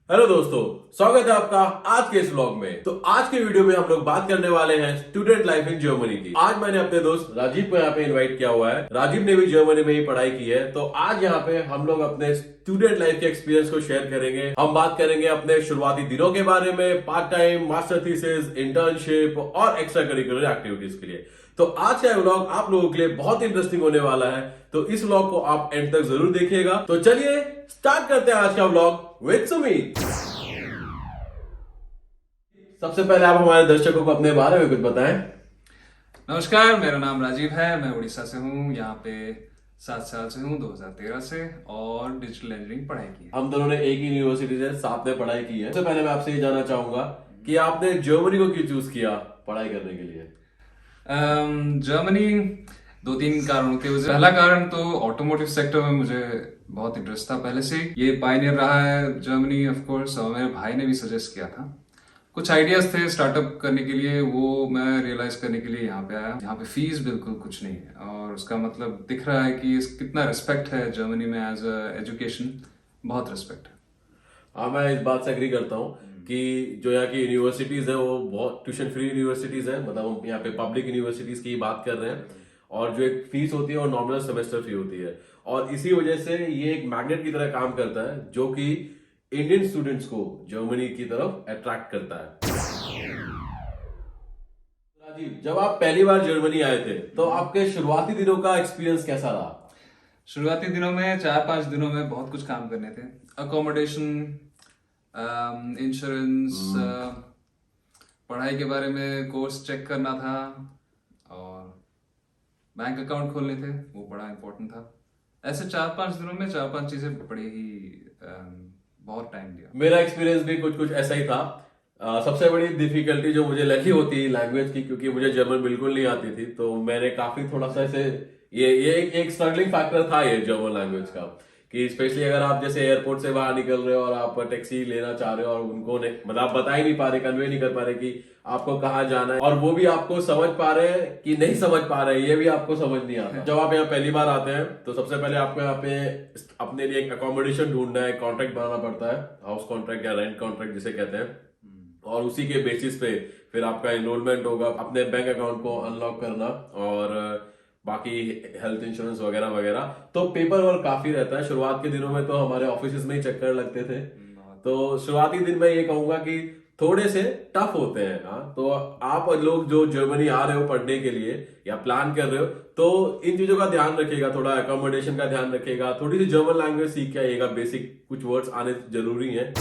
Hello दोस्तों, स्वागत है आपका आज के इस व्लॉग में। तो आज के वीडियो में हम लोग बात करने वाले हैं स्टूडेंट लाइफ इन जर्मनी की। आज मैंने अपने दोस्त राजीव को यहाँ पे इनवाइट किया हुआ है। राजीव ने भी जर्मनी में ही पढ़ाई की है, तो आज यहाँ पे हम लोग अपने स्टूडेंट लाइफ के एक्सपीरियंस को शेयर करेंगे। हम बात करेंगे अपने शुरुआती दिनों के बारे में, part time, master thesis, internship और एक्स्ट्रा करिकुलर एक्टिविटीज के लिए। तो आज का व्लॉग आप लोगों के लिए बहुत इंटरेस्टिंग होने वाला है, तो इस व्लॉग को आप एंड तक जरूर देखिएगा। तो चलिए स्टार्ट करते हैं आज का व्लॉग विद सुमीत। सबसे पहले आप हमारे दर्शकों को अपने बारे में कुछ बताएं। नमस्कार, मेरा नाम राजीव है। मैं उड़ीसा से हूँ। यहाँ पे 7 साल से हूँ, 2013 से, और डिजिटल इंजीनियरिंग पढ़ाई की है। हम दोनों ने एक ही यूनिवर्सिटी से साथ में पढ़ाई की है। सबसे पहले मैं आपसे ये जानना चाहूंगा कि आपने जर्मनी को क्यों चूज किया पढ़ाई करने के लिए। जर्मनी 2-3 कारणों के वजह। पहला कारण तो ऑटोमोटिव सेक्टर में मुझे बहुत इंटरेस्ट था पहले से। ये पायनियर रहा है जर्मनी, ऑफ कोर्स, और मेरे भाई ने भी सजेस्ट किया था। कुछ आइडियाज थे स्टार्टअप करने के लिए, वो मैं रियलाइज करने के लिए यहाँ पे आया। यहाँ पे फीस बिल्कुल कुछ नहीं है, और उसका मतलब दिख रहा है कि कितना रिस्पेक्ट है जर्मनी में एज एजुकेशन। बहुत रिस्पेक्ट है। हाँ, मैं इस बात से एग्री करता हूँ कि जो यहाँ की यूनिवर्सिटीज है वो बहुत ट्यूशन फ्री यूनिवर्सिटीज है। मतलब हम यहाँ पे पब्लिक यूनिवर्सिटीज की बात कर रहे हैं, और जो एक फीस होती है वो नॉमिनल सेमेस्टर फी होती है, और इसी वजह से ये एक मैग्नेट की तरह काम करता है जो कि इंडियन स्टूडेंट्स को जर्मनी की तरफ अट्रैक्ट करता है। राजीव, जब आप पहली बार जर्मनी आए थे तो आपके शुरुआती दिनों का एक्सपीरियंस कैसा रहा। शुरुआती दिनों में 4-5 दिनों में बहुत कुछ काम करने थे। अकोमोडेशन, इंश्योरेंस, पढ़ाई के बारे में कोर्स चेक करना था, और बैंक अकाउंट खोलने थे, वो बड़ा इम्पोर्टेंट था। ऐसे 4-5 दिनों में 4-5 चीजें बड़ी ही बहुत टाइम लिया। मेरा एक्सपीरियंस भी कुछ कुछ ऐसा ही था। सबसे बड़ी डिफिकल्टी जो मुझे लगी होती लैंग्वेज की, क्योंकि मुझे जर्मन बिल्कुल नहीं आती थी, तो मैंने काफी थोड़ा सा ऐसे ये एक स्ट्रगलिंग फैक्टर था ये जर्मन लैंग्वेज का, कि स्पेशली अगर आप जैसे एयरपोर्ट से बाहर निकल रहे हो और आप टैक्सी लेना चाह रहे हो और उनको मतलब आप बता ही नहीं पा रहे, कन्वे नहीं कर पा रहे कि आपको कहाँ जाना है, और वो भी आपको समझ पा रहे हैं कि नहीं समझ पा रहे हैं, ये भी आपको समझ नहीं आता। जब आप यहाँ पहली बार आते हैं तो सबसे पहले आपको यहाँ पे अपने लिए एक अकोमोडेशन ढूंढना है, कॉन्ट्रैक्ट बनाना पड़ता है, हाउस कॉन्ट्रैक्ट या रेंट कॉन्ट्रैक्ट जिसे कहते हैं, और उसी के बेसिस पे फिर आपका एनरोलमेंट होगा, अपने बैंक अकाउंट को अनलॉक करना, और बाकी हेल्थ इंश्योरेंस वगैरह वगैरह। तो पेपर वर्क काफी रहता है। शुरुआत के दिनों में तो हमारे ऑफिस में ही चक्कर लगते थे, तो शुरुआती दिन मैं ये कहूंगा कि थोड़े से टफ होते हैं। हाँ, तो आप लोग जो जर्मनी आ रहे हो पढ़ने के लिए या प्लान कर रहे हो, तो इन चीजों का ध्यान रखिएगा, थोड़ा अकोमोडेशन का ध्यान रखिएगा, थोड़ी सी जर्मन लैंग्वेज सीख के आइएगा, बेसिक कुछ वर्ड्स आने जरूरी हैं।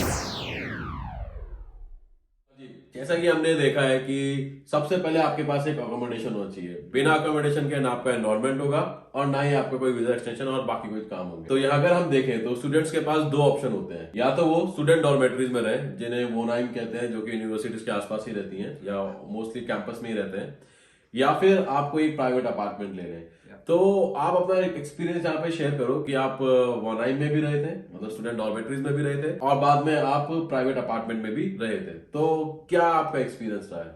जैसा कि हमने देखा है कि सबसे पहले आपके पास एक अकोमोडेशन होना चाहिए। बिना अकोमोडेशन के ना आपका एनरोलमेंट होगा और ना ही आपका कोई वीजा एक्सटेंशन और बाकी कुछ काम होंगे। तो यहाँ अगर हम देखें तो स्टूडेंट्स के पास 2 ऑप्शन होते हैं, या तो वो स्टूडेंट डॉर्मेटरीज में रहे, जिन्हें वोनाइम कहते हैं, जो कि यूनिवर्सिटीज के आसपास ही रहती हैं या मोस्टली कैंपस में ही रहते हैं, या फिर आप कोई प्राइवेट अपार्टमेंट ले लें। तो आप अपना एक्सपीरियंस यहाँ पे शेयर करो कि आप वोनाइम में भी रहे थे, मतलब स्टूडेंट डॉर्मेटरीज में भी रहे थे, और बाद में आप प्राइवेट अपार्टमेंट में भी रहे थे। तो क्या आपका एक्सपीरियंस रहा है।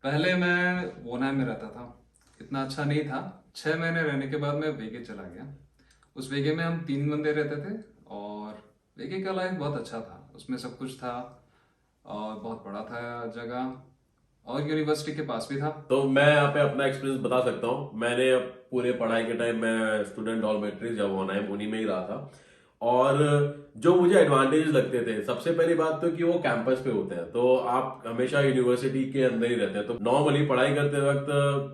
पहले मैं वोनाइम में रहता था, इतना अच्छा नहीं था। 6 महीने रहने के बाद मैं वेगे चला गया। उस वेगे में हम 3 बंदे रहते थे, और वेगे का लाइफ बहुत अच्छा था। उसमें सब कुछ था, और बहुत बड़ा था जगह, और यूनिवर्सिटी के पास भी था। तो मैं यहाँ पे अपना एक्सपीरियंस बता सकता हूँ। मैंने पूरे पढ़ाई के टाइम मैं स्टूडेंट डॉर्मेटरीज या वोनाइम उन्हीं में ही रहा था, और जो मुझे एडवांटेज लगते थे, सबसे पहली बात तो कि वो कैंपस पे होते हैं, तो आप हमेशा यूनिवर्सिटी के अंदर ही रहते हैं। तो नॉर्मली पढ़ाई करते वक्त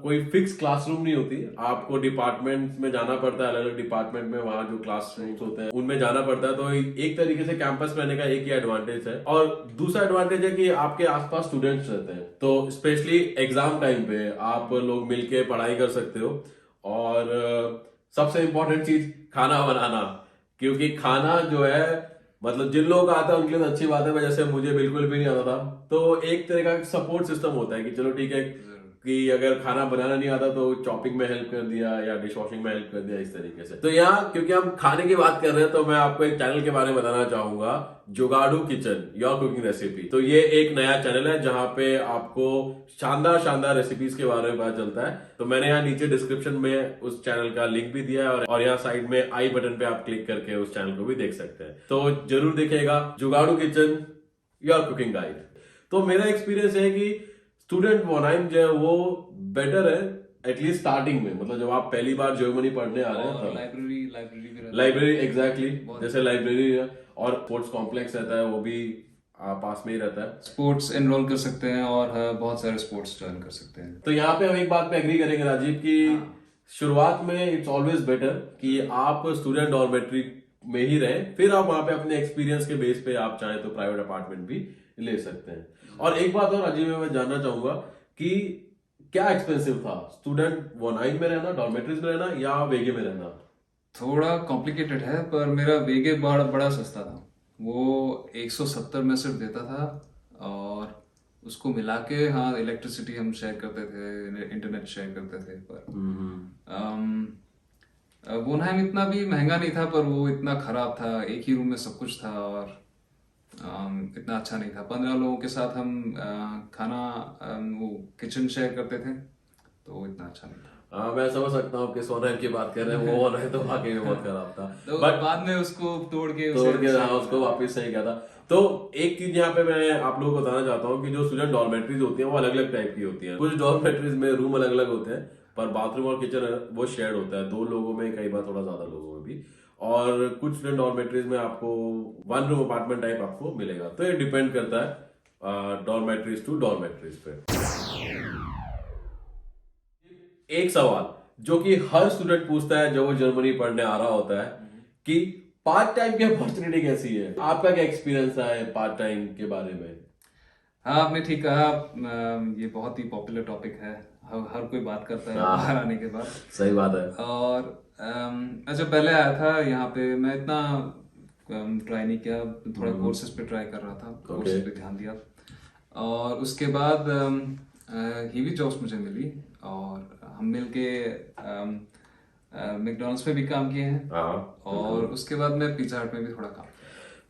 कोई फिक्स क्लासरूम नहीं होती, आपको डिपार्टमेंट में जाना पड़ता है, अलग अलग डिपार्टमेंट में वहाँ जो क्लासरूम्स होते हैं उनमें जाना पड़ता है। तो एक तरीके से कैंपस रहने का एक ही एडवांटेज है, और दूसरा एडवांटेज है कि आपके आसपास स्टूडेंट्स रहते हैं, तो स्पेशली एग्जाम टाइम पे आप लोग मिलके पढ़ाई कर सकते हो। और सबसे इंपॉर्टेंट चीज, खाना बनाना, क्योंकि खाना जो है, मतलब जिन लोगों को आता है उनके लिए तो अच्छी बात है, जैसे मुझे बिल्कुल भी नहीं आता था, तो एक तरह का सपोर्ट सिस्टम होता है कि चलो ठीक है, कि अगर खाना बनाना नहीं आता तो चॉपिंग में हेल्प कर दिया या डिश वॉशिंग में हेल्प कर दिया, इस तरीके से। तो यहाँ क्योंकि हम खाने की बात कर रहे हैं तो मैं आपको एक चैनल के बारे में बताना चाहूंगा, जुगाड़ू किचन योर कुकिंग रेसिपी। तो ये एक नया चैनल है जहां पे आपको शानदार शानदार रेसिपीज के बारे में पता चलता है। तो मैंने यहाँ नीचे डिस्क्रिप्शन में उस चैनल का लिंक भी दिया है और यहाँ साइड में आई बटन पे आप क्लिक करके उस चैनल को भी देख सकते हैं। तो जरूर देखिएगा जुगाड़ू किचन योर कुकिंग गाइड। तो मेरा एक्सपीरियंस है कि स्टूडेंट वोनाइम जो है वो बेटर है एटलीस्ट स्टार्टिंग में, मतलब जब आप पहली बार जर्मनी पढ़ने आ रहे हैं और तब। लाइब्रेरी भी रहता लाइब्रेरी एग्जैक्टली, जैसे लाइब्रेरी है और स्पोर्ट्स कॉम्प्लेक्स रहता है वो भी पास में ही रहता है। स्पोर्ट्स एनरोल कर सकते हैं और बहुत सारे स्पोर्ट्स ज्वाइन कर सकते हैं। तो यहाँ पे हम एक बात पे एग्री करेंगे राजीव कि शुरुआत में इट्स ऑलवेज बेटर कि आप स्टूडेंट डॉर्मेट्री में ही रहें, फिर आप वहां पे अपने एक्सपीरियंस के बेस पे आप चाहें तो प्राइवेट अपार्टमेंट भी ले सकते हैं। और एक बात और राजीव मैं जानना चाहूंगा कि क्या एक्सपेंसिव था स्टूडेंट वोनाइन में रहना, डॉर्मेट्रीज में रहना या वेगे में रहना? थोड़ा कॉम्प्लिकेटेड है पर मेरा वेगे बड़ा सस्ता था। वो 170 में सिर्फ देता था और उसको मिला के हाँ इलेक्ट्रिसिटी हम शेयर करते थे, इंटरनेट शेयर करते थे। पर वोनहाइम इतना भी महंगा नहीं था पर वो इतना खराब था, एक ही रूम में सब कुछ था और इतना अच्छा नहीं था। 15 लोगों के साथ हम खाना वो किचन शेयर करते थे तो इतना अच्छा नहीं था। मैं समझ सकता हूँ कि सोनाइम की बात कर रहे हैं, वो वोनाइम तो वाकई में बहुत खराब था। तो बट बाद में उसको तोड़ के हाँ, उसको वापस सही किया था। तो एक चीज यहाँ पे मैं आप लोगों को बताना चाहता हूँ कि जो स्टूडेंट डॉर्मेट्रीज होती हैं वो अलग अलग टाइप की होती हैं। कुछ डॉर्मेट्रीज में रूम अलग अलग होते हैं पर बाथरूम और किचन वो शेयर्ड होता है, 2 लोगों में, कई बार थोड़ा ज्यादा लोगों में भी। और कुछ स्टूडेंट डॉर्मेट्रीज में आपको 1 रूम अपार्टमेंट टाइप आपको मिलेगा। तो ये डिपेंड करता है डॉर्मेट्रीज टू डॉर्मेट्रीज पे। एक सवाल जो कि हर स्टूडेंट पूछता है जब वो जर्मनी पढ़ने आ रहा होता है कि पार्ट टाइम की अपॉर्चुनिटी कैसी है? आपका क्या एक्सपीरियंस है पार्ट टाइम के बारे में? हाँ आपने ठीक कहा। ये बहुत ही पॉपुलर टॉपिक है, हर कोई बात करता है बाहर आने के बाद। सही बात है। और मैं जब पहले आया था यहाँ पे मैं इतना ट्राई नहीं किया, थोड़ा कोर्सेज पे ट्राई कर रहा था, कोर्सेज पे ध्यान दिया। और उसके बाद हीवी जॉब्स मुझे मिली और हम मिलके मैकडॉनल्ड्स में भी काम किए हैं और उसके बाद मैं पिज्जा हट में भी थोड़ा काम किया।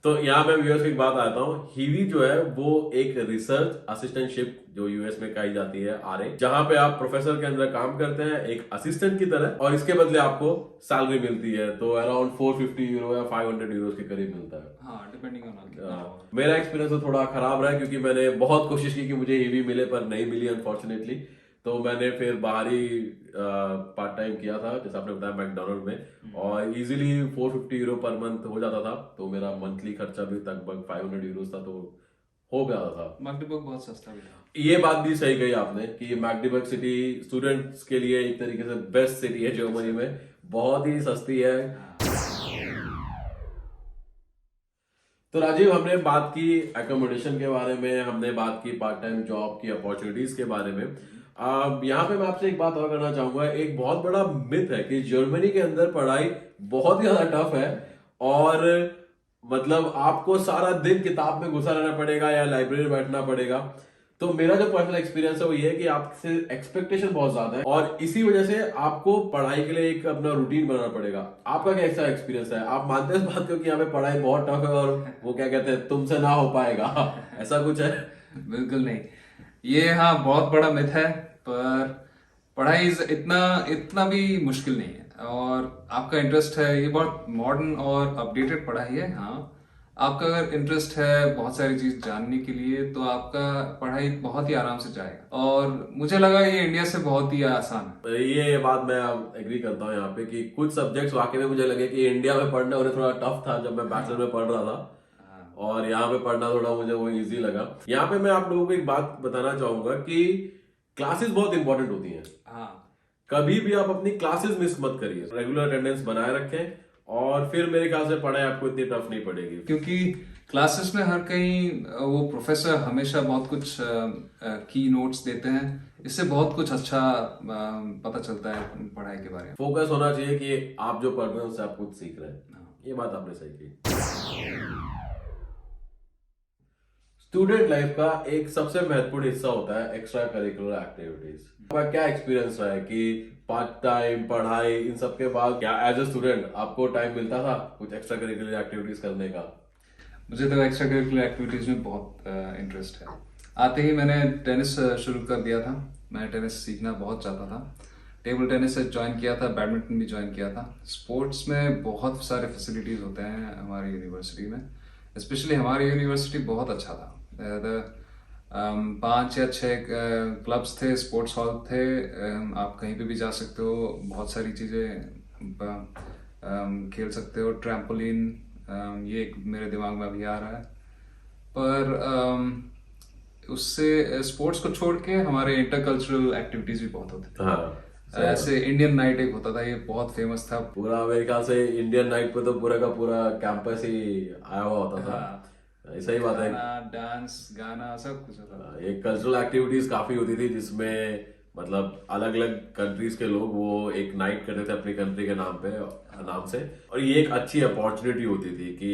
तो यहाँ मैं व्यूअर्स की बात आता हूँ, हीवी जो है वो एक रिसर्च असिस्टेंटशिप जो यूएस में कही जाती है आरए, जहां पे आप प्रोफेसर के अंदर काम करते हैं एक असिस्टेंट की तरह और इसके बदले आपको सैलरी मिलती है। तो अराउंड 450 यूरो या 500 यूरो के करीब मिलता है। हाँ डिपेंडिंग ऑन। मेरा एक्सपीरियंस तो थोड़ा खराब रहा क्योंकि मैंने बहुत कोशिश की कि मुझे हीवी मिले पर नहीं मिली अनफॉर्चुनेटली। तो मैंने फिर बाहरी पार्ट टाइम किया था जैसे आपने बताया मैकडोनल्ड में, और इजीली 450 यूरो पर मंथ हो जाता था। तो मेरा मंथली खर्चा भी लगभग 500 यूरो था, तो हो गया था। मैकडीबर्ग बहुत सस्ता भी था। ये बात भी सही कही आपने कि मैकडीबर्ग सिटी स्टूडेंट्स के लिए एक तरीके से बेस्ट सिटी है जर्मनी में, बहुत ही सस्ती है। तो राजीव हमने बात की एकोमोडेशन के बारे में, हमने बात की पार्ट टाइम जॉब की अपॉर्चुनिटीज के बारे में। यहाँ पे मैं आपसे एक बात और करना चाहूंगा। एक बहुत बड़ा मिथ है कि जर्मनी के अंदर पढ़ाई बहुत ही ज्यादा टफ है और मतलब आपको सारा दिन किताब में घुसा रहना पड़ेगा या लाइब्रेरी में बैठना पड़ेगा। तो मेरा जो पर्सनल एक्सपीरियंस है वो ये है कि आपसे एक्सपेक्टेशन बहुत ज्यादा है और इसी वजह से आपको पढ़ाई के लिए एक अपना रूटीन बनाना पड़ेगा। आपका कैसा एक्सपीरियंस है? आप मानते हैं इस बात को कि यहाँ पे पढ़ाई बहुत टफ है और वो क्या कहते हैं तुमसे ना हो पाएगा, ऐसा कुछ है? बिल्कुल नहीं, ये हाँ बहुत बड़ा मिथ है, पर पढ़ाई इतना भी मुश्किल नहीं है और आपका इंटरेस्ट है। ये बहुत मॉडर्न और अपडेटेड पढ़ाई है। हाँ आपका अगर इंटरेस्ट है बहुत सारी चीज जानने के लिए तो आपका पढ़ाई बहुत ही आराम से जाएगा और मुझे लगा ये इंडिया से बहुत ही आसान है। ये बात मैं एग्री करता हूँ यहाँ पे कि कुछ सब्जेक्ट्स वाकई में मुझे लगे कि इंडिया में पढ़ना उन्हें थोड़ा टफ था जब मैं बैचलर में पढ़ रहा था और यहाँ पे पढ़ना थोड़ा मुझे वो इजी लगा। यहाँ पे मैं आप लोगों को एक बात बताना चाहूंगा कि क्लासेस बहुत इंपॉर्टेंट होती हैं। कभी भी आप अपनी क्लासेस मिस मत करिए, रेगुलर अटेंडेंस बनाए रखें और फिर मेरे ख्याल से पढ़ाई आपको इतनी टफ नहीं पड़ेगी। क्योंकि क्लासेस में हर कहीं वो प्रोफेसर हमेशा बहुत कुछ की नोट्स देते हैं, इससे बहुत कुछ अच्छा पता चलता है पढ़ाई के बारे में। फोकस होना चाहिए कि आप जो पढ़ रहे हैं उससे आप कुछ सीख रहे हैं। ये बात आपने सही की। स्टूडेंट लाइफ का एक सबसे महत्वपूर्ण हिस्सा होता है एक्स्ट्रा करिकुलर एक्टिविटीज। आपका क्या एक्सपीरियंस रहा है कि पार्ट टाइम पढ़ाई इन सब के बाद क्या एज ए स्टूडेंट आपको टाइम मिलता था कुछ एक्स्ट्रा करिकुलर एक्टिविटीज करने का? मुझे तो एक्स्ट्रा करिकुलर एक्टिविटीज में बहुत इंटरेस्ट है। आते ही मैंने टेनिस शुरू कर दिया था। मैं टेनिस सीखना बहुत चाहता था। टेबल टेनिस से ज्वाइन किया था, बैडमिंटन भी ज्वाइन किया था। स्पोर्ट्स में बहुत सारे फैसिलिटीज़ होते हैं हमारी यूनिवर्सिटी में। स्पेशली हमारी यूनिवर्सिटी बहुत अच्छा था। 5 या 6 क्लब्स थे, स्पोर्ट्स हॉल थे। आप कहीं पे भी जा सकते हो, बहुत सारी चीज़ें खेल सकते हो। ट्रैम्पोलिन, ये एक मेरे दिमाग में अभी आ रहा है। पर उससे स्पोर्ट्स को छोड़ के हमारे इंटरकल्चरल एक्टिविटीज भी बहुत होती थी। हाँ, ऐसे इंडियन नाइट एक होता था, ये बहुत फेमस था। पूरा मेरे ख्याल से इंडियन नाइट पे तो पूरा का पूरा कैंपस ही आया हुआ होता था। सही बात है। खाना, डांस, गाना सब कुछ होता था। ये कल्चरल एक्टिविटीज काफी होती थी जिसमें मतलब अलग अलग कंट्रीज के लोग वो एक नाइट करते थे अपनी कंट्री के नाम से। और ये एक अच्छी अपॉर्चुनिटी होती थी कि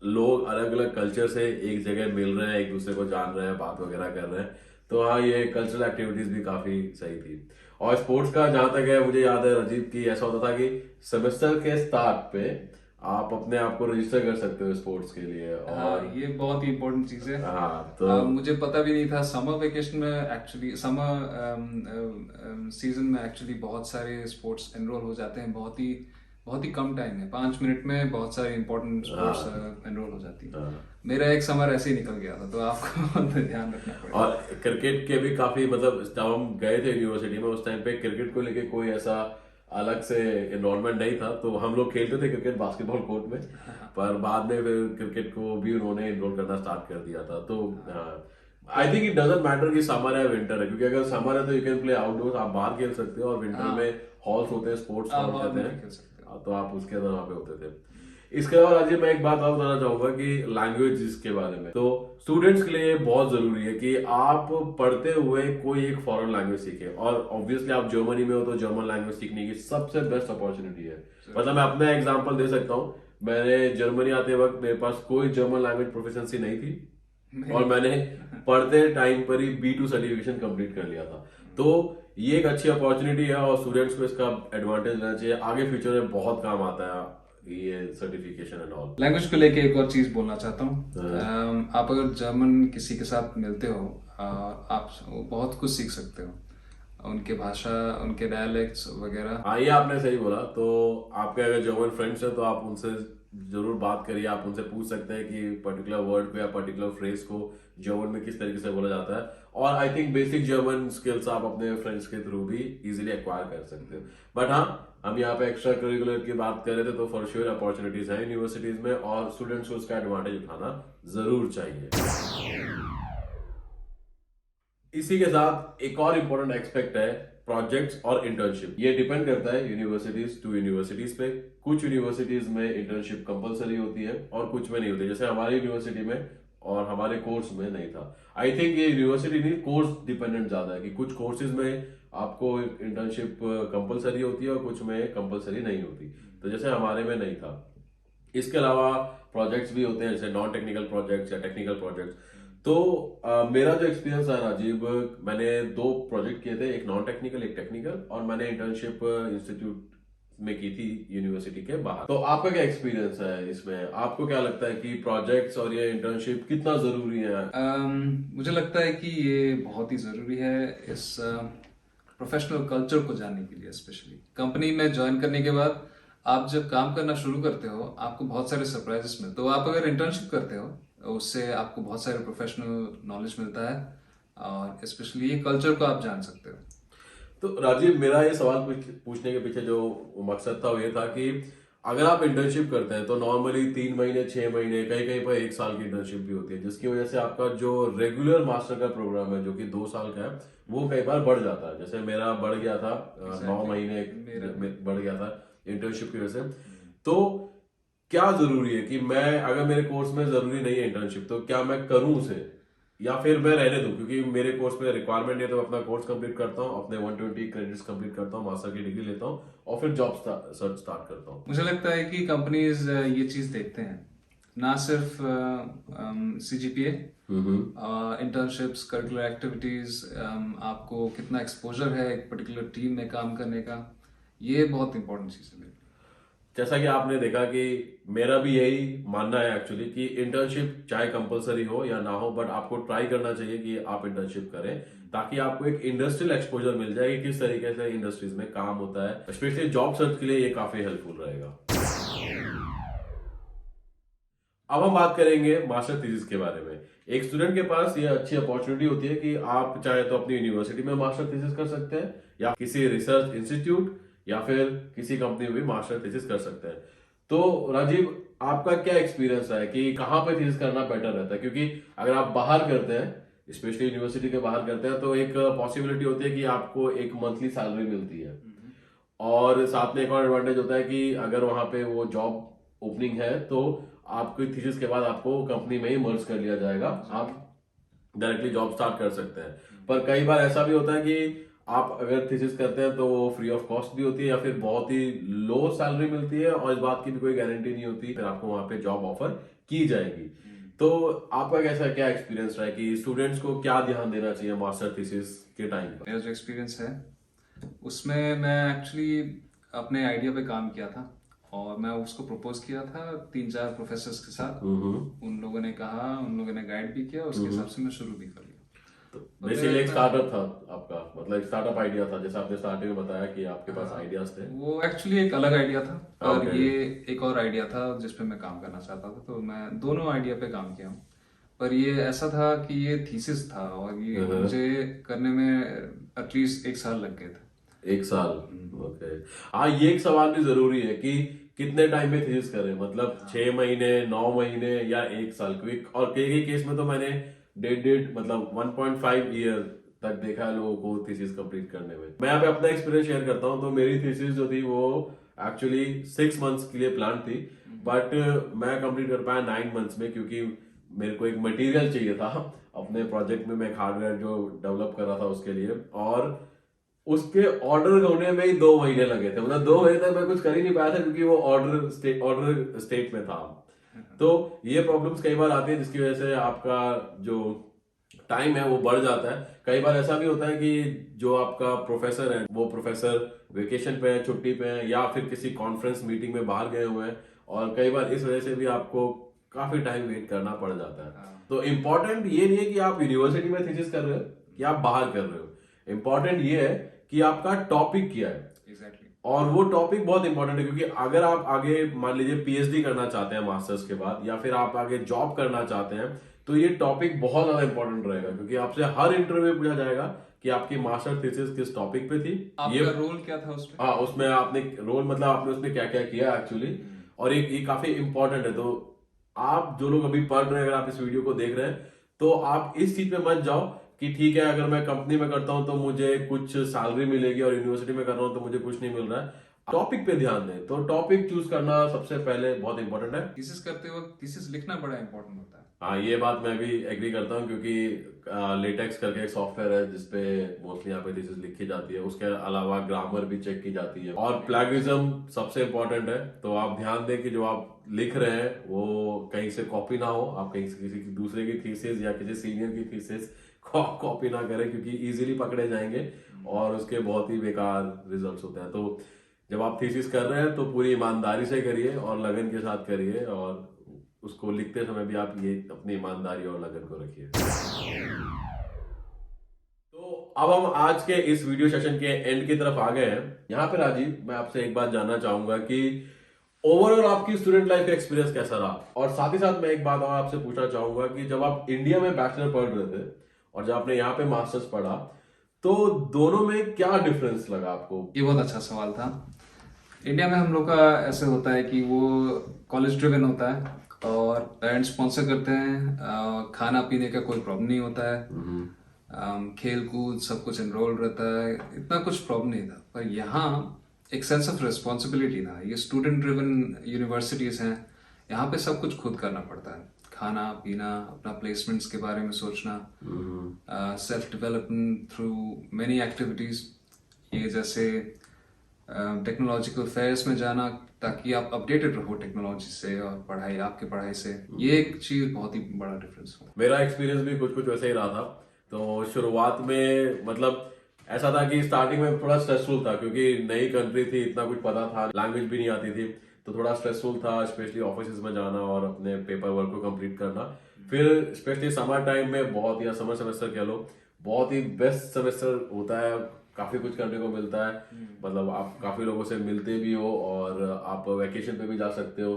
लोग अलग अलग कल्चर से एक जगह मिल रहे हैं, एक दूसरे को जान रहे हैं, बात वगैरह कर रहे हैं। तो हाँ, ये कल्चरल एक्टिविटीज भी काफी सही थी। और स्पोर्ट्स का जहां तक है, मुझे याद है राजीव की ऐसा होता था कि सेमेस्टर के स्टार्ट पे आप अपने आप को रजिस्टर कर सकते हो स्पोर्ट्स के लिए। और ये बहुत ही इम्पोर्टेंट चीज़ है। हाँ, तो मुझे पता भी नहीं था। समर वेकेशन में एक्चुअली, समर सीजन में एक्चुअली बहुत सारे स्पोर्ट्स एनरोल हो जाते हैं। बहुत ही कम टाइम है, 5 मिनट में बहुत सारे इंपॉर्टेंट स्पोर्ट्स एनरोल हो जाती है। मेरा एक समर ऐसे ही निकल गया था, तो आपको ध्यान रखना पड़ेगा। और क्रिकेट के भी काफी मतलब जब हम गए थे यूनिवर्सिटी में उस टाइम पे क्रिकेट को लेके कोई ऐसा अलग से इन्वॉल्वमेंट नहीं था। तो हम लोग खेलते थे क्रिकेट बास्केटबॉल कोर्ट में, पर बाद में फिर क्रिकेट को भी उन्होंने इन्वॉल्व करना स्टार्ट कर दिया था। तो I think it doesn't matter कि समर है विंटर है, क्योंकि अगर समर है तो यू कैन प्ले आउटडोर, आप बाहर खेल सकते हो। और विंटर में हॉल्स होते हैं, स्पोर्ट्स हॉल हॉल कहते में हैं, खेल सकते हो। तो आप उसके अंदर वहां पे होते थे। इसके अलावा राजीव, मैं एक बात और बताना चाहूंगा कि लैंग्वेज के बारे में। तो स्टूडेंट्स के लिए बहुत जरूरी है कि आप पढ़ते हुए कोई एक फॉरेन लैंग्वेज सीखें। और ऑब्वियसली आप जर्मनी में हो तो जर्मन लैंग्वेज सीखने की सबसे बेस्ट अपॉर्चुनिटी है। मतलब मैं अपना एग्जांपल दे सकता हूँ। मैंने जर्मनी आते वक्त मेरे पास कोई जर्मन लैंग्वेज प्रोफिशिएंसी नहीं थी, और मैंने पढ़ते टाइम पर ही B2 सर्टिफिकेशन कंप्लीट कर लिया था। तो ये एक अच्छी अपॉर्चुनिटी है और स्टूडेंट्स को इसका एडवांटेज लेना चाहिए। आगे फ्यूचर में बहुत काम आता है ये सर्टिफिकेशन एंड ऑल। लैंग्वेज को लेके एक और चीज बोलना चाहता हूँ। आप अगर जर्मन किसी के साथ मिलते हो, आप बहुत कुछ सीख सकते हो। उनके भाषा, उनके डायलेक्ट्स वगैरह। हाँ, ये आपने सही बोला। तो आपके अगर जर्मन फ्रेंड्स हैं तो आप उनसे जरूर बात करिए। आप उनसे पूछ सकते हैं कि पर्टिकुलर वर्ड को या पर्टिकुलर फ्रेज को जर्मन में किस तरीके से बोला जाता है। और I think basic German skills आप अपने फ्रेंड्स के थ्रू भी इजीली एक्वायर कर सकते हो। बट हाँ, हम यहाँ पे एक्स्ट्रा करिकुलर की बात कर रहे थे, तो फॉर श्योर अपॉर्चुनिटीज हैं यूनिवर्सिटीज में और स्टूडेंट्स को उसका एडवांटेज उठाना जरूर चाहिए। इसी के साथ एक और इम्पोर्टेंट एस्पेक्ट है प्रोजेक्ट्स और इंटर्नशिप। ये डिपेंड करता है यूनिवर्सिटीज टू यूनिवर्सिटीज पे। कुछ यूनिवर्सिटीज में इंटर्नशिप कंपलसरी होती है और कुछ में नहीं होती, जैसे हमारी यूनिवर्सिटी में और हमारे कोर्स में नहीं था। आई थिंक ये यूनिवर्सिटी नहीं, कोर्स डिपेंडेंट ज्यादा है कि कुछ कोर्सेज में आपको इंटर्नशिप कंपलसरी होती है और कुछ में कंपलसरी नहीं होती। तो जैसे हमारे में नहीं था। इसके अलावा प्रोजेक्ट्स भी होते हैं, जैसे नॉन टेक्निकल प्रोजेक्ट्स या टेक्निकल प्रोजेक्ट्स। तो मेरा जो एक्सपीरियंस है राजीव, मैंने 2 प्रोजेक्ट किए थे, एक नॉन टेक्निकल एक टेक्निकल, और मैंने इंटर्नशिप इंस्टीट्यूट में की थी यूनिवर्सिटी के बाहर। तो आपका क्या एक्सपीरियंस है इसमें? आपको क्या लगता है कि प्रोजेक्ट्स और ये इंटर्नशिप कितना जरूरी है? मुझे लगता है कि ये बहुत ही ज़रूरी है इस प्रोफेशनल कल्चर को जानने के लिए। स्पेशली कंपनी में ज्वाइन करने के बाद आप जब काम करना शुरू करते हो, आपको बहुत सारे सरप्राइजेस मिलते हो। आप अगर इंटर्नशिप करते हो, उससे आपको बहुत सारे प्रोफेशनल नॉलेज मिलता है, और स्पेशली ये कल्चर को आप जान सकते हो। तो राजीव, मेरा ये सवाल पूछने के पीछे जो मकसद था वो ये था कि अगर आप इंटर्नशिप करते हैं तो नॉर्मली 3 महीने, 6 महीने, कहीं कहीं पर 1 साल की इंटर्नशिप भी होती है, जिसकी वजह से आपका जो रेगुलर मास्टर का प्रोग्राम है जो कि 2 साल का है, वो कई बार बढ़ जाता है। जैसे मेरा बढ़ गया था, 9 महीने बढ़ गया था इंटर्नशिप की वजह से। तो क्या जरूरी है कि मैं, अगर मेरे कोर्स में जरूरी नहीं है इंटर्नशिप, तो क्या मैं करूं उसे या फिर मैं रहने दूं? क्योंकि मेरे कोर्स में रिक्वायरमेंट है, तो मैं अपना कोर्स कंप्लीट करता हूं, अपने 120 क्रेडिट्स कंप्लीट करता हूं, मास्टर की डिग्री लेता हूं और फिर जॉब सर्च स्टार्ट करता हूं। मुझे लगता है कि कंपनीज ये चीज़ देखते हैं। ना सिर्फ CGPA, इंटर्नशिप्स, करिकुलर एक्टिविटीज, आपको कितना एक्सपोजर है एक पर्टिकुलर टीम में काम करने का, ये बहुत इंपॉर्टेंट चीज़ है मेरे लिए। जैसा कि आपने देखा कि मेरा भी यही मानना है एक्चुअली कि इंटर्नशिप चाहे कंपलसरी हो या ना हो, बट आपको ट्राई करना चाहिए कि आप इंटर्नशिप करें, ताकि आपको एक इंडस्ट्रियल एक्सपोजर मिल जाए कि किस तरीके से इंडस्ट्रीज में काम होता है। स्पेशली जॉब सर्च के लिए ये काफी हेल्पफुल रहेगा। अब हम बात करेंगे मास्टर थीसिस के बारे में। एक स्टूडेंट के पास ये अच्छी अपॉर्चुनिटी होती है कि आप चाहे तो अपनी यूनिवर्सिटी में मास्टर थीसिस कर सकते हैं, या किसी रिसर्च इंस्टीट्यूट या फिर किसी कंपनी में भी मास्टर थीसिस कर सकते हैं। तो राजीव, आपका क्या एक्सपीरियंस है कि कहाँ पे थीसिस करना बेटर रहता है? क्योंकि अगर आप बाहर करते हैं, स्पेशली यूनिवर्सिटी के बाहर करते हैं, तो एक पॉसिबिलिटी होती है कि आपको एक मंथली सैलरी मिलती है, और साथ में एक और एडवांटेज होता है कि अगर वहां पे वो जॉब ओपनिंग है तो आपकी थीसिस के बाद आपको कंपनी में ही मर्ज कर लिया जाएगा, आप डायरेक्टली जॉब स्टार्ट कर सकते हैं। पर कई बार ऐसा भी होता है कि आप अगर थीसिस करते हैं तो वो फ्री ऑफ कॉस्ट भी होती है, या फिर बहुत ही लो सैलरी मिलती है, और इस बात की भी कोई गारंटी नहीं होती फिर आपको वहां पे जॉब ऑफर की जाएगी। तो आपका कैसा क्या एक्सपीरियंस रहा है कि स्टूडेंट्स को क्या ध्यान देना चाहिए मास्टर थीसिस के टाइम पर? मेरा जो एक्सपीरियंस है उसमें मैं एक्चुअली अपने आइडिया पे काम किया था, और मैं उसको प्रपोज किया था 3-4 प्रोफेसर्स के साथ। उन लोगों ने कहा, उन लोगों ने गाइड भी किया, उसके हिसाब से मैं शुरू भी कर लिया। तो बेसिकली एक स्टार्टअप था आपका, मतलब एक स्टार्टअप आइडिया था, जैसे आपने स्टार्टिंग में बताया कि आपके पास आइडियाज थे। वो एक्चुअली एक अलग आइडिया था, और Okay. ये एक और आइडिया था जिस पे मैं काम करना चाहता था, तो मैं दोनों आइडिया पे काम किया हूँ। पर ये ऐसा था कि ये थीसिस था, और ये मुझे करने में एटलीस्ट 1 साल लग गए थे। 1 साल? ओके। हाँ, ये एक सवाल भी जरूरी है कि कितने टाइम में थीसिस करें, मतलब 6 महीने, 9 महीने या 1 साल? क्विक, और कई कई केस में तो मैंने डेढ़ मतलब 1.5 ईयर तक देखा है लोगों को थीसिस कंप्लीट करने में। मैं यहाँ पे अपना एक्सपीरियंस शेयर करता हूँ। तो मेरी थीसिस जो थी वो एक्चुअली 6 मंथ्स के लिए प्लान थी, बट मैं कंप्लीट कर पाया 9 मंथ्स में, क्योंकि मेरे को एक मटेरियल चाहिए था अपने प्रोजेक्ट में। मैं एक हार्डवेयर जो डेवलप कर रहा था उसके लिए, और उसके ऑर्डर होने में ही 2 महीने लगे थे। मतलब 2 महीने तक मैं कुछ कर ही नहीं पाया था, क्योंकि वो ऑर्डर स्टेट में था। तो ये प्रॉब्लम्स कई बार आती है, जिसकी वजह से आपका जो टाइम है वो बढ़ जाता है। कई बार ऐसा भी होता है कि जो आपका प्रोफेसर है वो प्रोफेसर वेकेशन पे है, छुट्टी पे है, या फिर किसी कॉन्फ्रेंस मीटिंग में बाहर गए हुए हैं, और कई बार इस वजह से भी आपको काफी टाइम वेट करना पड़ जाता है। तो इम्पोर्टेंट ये नहीं है कि आप यूनिवर्सिटी में थीसिस कर रहे हो या आप बाहर कर रहे हो, इम्पोर्टेंट ये है कि आपका टॉपिक क्या है। एग्जैक्टली। और वो टॉपिक बहुत इंपॉर्टेंट है, क्योंकि अगर आप आगे मान लीजिए पीएचडी करना चाहते हैं मास्टर्स के बाद, या फिर आप आगे जॉब करना चाहते हैं, तो ये टॉपिक बहुत ज्यादा इंपॉर्टेंट रहेगा, क्योंकि आपसे हर इंटरव्यू में पूछा जाएगा कि आपकी मास्टर थीसिस किस टॉपिक पे थी। आपका रोल क्या था उसमें? हाँ, उसमें आपने रोल मतलब आपने उसमें क्या क्या किया एक्चुअली, और ये काफी इंपॉर्टेंट है। तो आप जो लोग अभी पढ़ रहे हैं, अगर आप इस वीडियो को देख रहे हैं, तो आप इस चीज पे मत जाओ कि ठीक है अगर मैं कंपनी में करता हूं तो मुझे कुछ सैलरी मिलेगी, और यूनिवर्सिटी में कर रहा हूं तो मुझे कुछ नहीं मिल रहा है। टॉपिक पे ध्यान दें। तो टॉपिक चूज करना सबसे पहले बहुत इंपॉर्टेंट है। थीसिस करते वक्त थीसिस लिखना बड़ा इंपॉर्टेंट होता है। हाँ, ये बात मैं भी एग्री करता हूँ, क्योंकि लेटेक्स करके एक सॉफ्टवेयर है जिसपे मोस्टली यहाँ पे थीसिस लिखी जाती है। उसके अलावा ग्रामर भी चेक की जाती है, और प्लेगरिज्म सबसे इंपॉर्टेंट है। तो आप ध्यान दें कि जो आप लिख रहे हैं वो कहीं से कॉपी ना हो, आप कहीं से किसी दूसरे की थीसिस या किसी सीनियर की थीसिस कॉपी ना करें, क्योंकि इजीली पकड़े जाएंगे और उसके बहुत ही बेकार रिजल्ट्स होते हैं। तो जब आप थीसिस कर रहे हैं तो पूरी ईमानदारी से करिए और लगन के साथ करिए, और उसको लिखते समय भी आप ये अपनी ईमानदारी और लगन को रखिए। तो अब हम आज के इस वीडियो सेशन के एंड की तरफ आ गए हैं। यहाँ पे राजीव, मैं आपसे एक बात जानना चाहूंगा कि ओवरऑल आपकी स्टूडेंट लाइफ का एक्सपीरियंस कैसा रहा, और साथ ही साथ मैं एक बात और आपसे पूछना चाहूंगा कि जब आप इंडिया में बैचलर पढ़ रहे थे और जब आपने यहाँ पे मास्टर्स पढ़ा, तो दोनों में क्या डिफरेंस लगा आपको? ये बहुत अच्छा सवाल था। इंडिया में हम लोग का ऐसे होता है कि वो कॉलेज ड्रिवन होता है, और पेरेंट्स स्पॉन्सर करते हैं, खाना पीने का कोई प्रॉब्लम नहीं होता है, खेल कूद सब कुछ एनरोल रहता है, इतना कुछ प्रॉब्लम नहीं था। पर यहाँ एक सेंस ऑफ रिस्पॉन्सिबिलिटी था। ये स्टूडेंट ड्रिवन यूनिवर्सिटीज हैं, यहाँ पे सब कुछ खुद करना पड़ता है। खाना पीना, अपना प्लेसमेंट्स के बारे में सोचना, self development through many activities, ये जैसे टेक्नोलॉजिकल फेयर्स में जाना ताकि आप अपडेटेड रहो टेक्नोलॉजी से और पढ़ाई आपकी पढ़ाई से, ये एक चीज बहुत ही बड़ा डिफरेंस हो। मेरा एक्सपीरियंस भी कुछ कुछ वैसे ही रहा था। तो शुरुआत में मतलब ऐसा था कि स्टार्टिंग में थोड़ा स्ट्रेसफुल था क्योंकि नई कंट्री थी, इतना कुछ पता था, लैंग्वेज भी नहीं आती थी, तो थोड़ा स्ट्रेसफुल था, स्पेशली ऑफिस में जाना और अपने पेपर वर्क को कंप्लीट करना। फिर स्पेशली समर टाइम में बहुत, या समर सेमेस्टर कह लो, बहुत ही बेस्ट सेमेस्टर होता है, काफी कुछ करने को मिलता है। मतलब आप काफी लोगों से मिलते भी हो और आप वेकेशन पे भी जा सकते हो।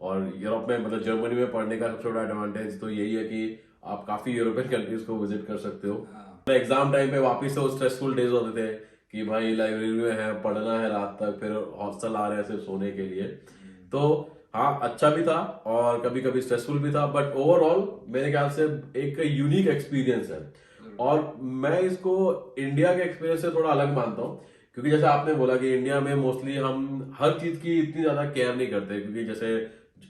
और यूरोप में मतलब जर्मनी में पढ़ने का सबसे बड़ा एडवांटेज तो यही है कि आप काफी यूरोपियन कंट्रीज को विजिट कर सकते हो। एग्जाम टाइम पे वापस से वो स्ट्रेसफुल डेज होते थे कि भाई लाइब्रेरी में है, पढ़ना है रात तक, फिर हॉस्टल आ रहे हैं सिर्फ सोने के लिए। तो हाँ, अच्छा भी था और कभी कभी स्ट्रेसफुल भी था, बट ओवरऑल मेरे ख्याल से एक यूनिक एक्सपीरियंस है। और मैं इसको इंडिया के एक्सपीरियंस से थोड़ा अलग मानता हूँ, क्योंकि जैसे आपने बोला कि इंडिया में मोस्टली हम हर चीज की इतनी ज्यादा केयर नहीं करते, क्योंकि जैसे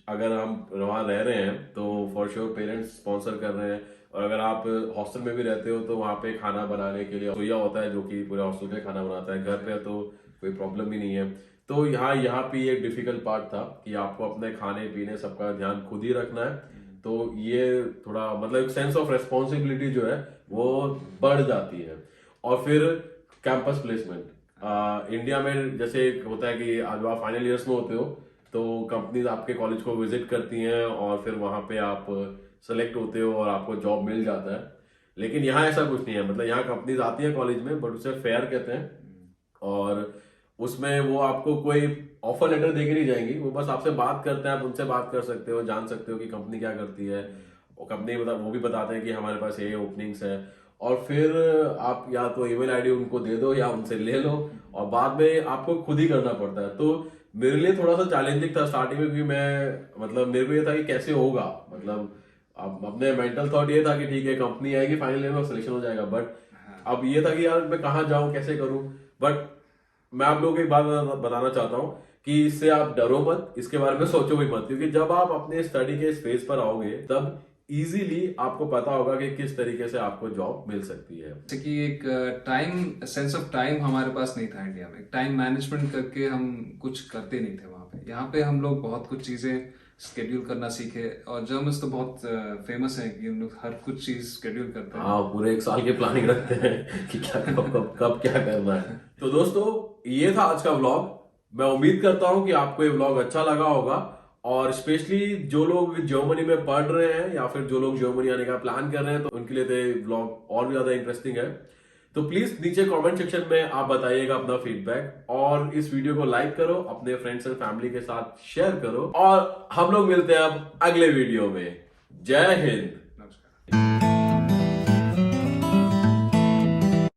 अगर हम वहां रह रहे हैं तो फॉर श्योर पेरेंट्स स्पॉन्सर कर रहे हैं, और अगर आप हॉस्टल में भी रहते हो तो वहां पे खाना बनाने के लिए सोया होता है जो कि पूरे हॉस्टल के लिए खाना बनाता है। घर पे तो कोई प्रॉब्लम भी नहीं है। तो यहाँ पे एक डिफिकल्ट पार्ट था कि आपको अपने खाने पीने सबका ध्यान खुद ही रखना है। तो ये थोड़ा मतलब एक सेंस ऑफ रेस्पॉन्सिबिलिटी जो है वो बढ़ जाती है। और फिर कैंपस प्लेसमेंट इंडिया में जैसे होता है कि आज आप फाइनल ईयर्स में होते हो तो कंपनीज आपके कॉलेज को विजिट करती हैं और फिर वहां पे आप सेलेक्ट होते हो और आपको जॉब मिल जाता है। लेकिन यहाँ ऐसा कुछ नहीं है। मतलब यहाँ कंपनीज आती है कॉलेज में, बट उसे फेयर कहते हैं, और उसमें वो आपको कोई ऑफर लेटर देके नहीं जाएंगी, वो बस आपसे बात करते हैं, आप उनसे बात कर सकते हो, जान सकते हो कि कंपनी क्या करती है। और कंपनी वो भी बताते हैं कि हमारे पास ये ओपनिंग्स है, और फिर आप या तो ईमेल आईडी उनको दे दो या उनसे ले लो, और बाद में आपको खुद ही करना पड़ता है। तो मेरे लिए थोड़ा सा चैलेंजिंग था स्टार्टिंग में, क्योंकि मैं मतलब मेरे को ये था कि कैसे होगा। मतलब अब अपने मेंटल थॉट ये था कि ठीक है कंपनी आएगी, फाइनल ईयर में सिलेक्शन हो जाएगा, बट अब ये था कि यार मैं कहाँ जाऊं, कैसे करूं। बट मैं आप लोगों को एक बात बताना चाहता हूँ कि इससे आप डरो मत, इसके बारे में सोचो भी मत, क्योंकि जब आप अपने स्टडी के इस फेज पर आओगे तब इजीली आपको पता होगा कि किस तरीके से आपको जॉब मिल सकती है। जैसे कि एक टाइम, सेंस ऑफ टाइम हमारे पास नहीं था इंडिया में। टाइम मैनेजमेंट करके हम कुछ करते नहीं थे वहाँ पे। यहाँ पे हम लोग बहुत कुछ चीजें स्केड्यूल करना सीखे, और जर्मन्स तो बहुत फेमस है कि हम लोग हर कुछ चीज स्केड्यूल करते हैं। हाँ, पूरे एक साल की प्लानिंग रखते हैं कि क्या कब क्या करना है। तो दोस्तों, ये था आज का व्लॉग। मैं उम्मीद करता हूँ कि आपको ये व्लॉग अच्छा लगा होगा, और स्पेशली जो लोग जर्मनी में पढ़ रहे हैं या फिर जो लोग जर्मनी आने का प्लान कर रहे हैं तो उनके लिए तो व्लॉग और भी ज्यादा इंटरेस्टिंग है। तो प्लीज नीचे कमेंट सेक्शन में आप बताइएगा अपना फीडबैक, और इस वीडियो को लाइक करो, अपने फ्रेंड्स एंड फैमिली के साथ शेयर करो, और हम लोग मिलते हैं अब अगले वीडियो में। जय हिंद। नमस्कार।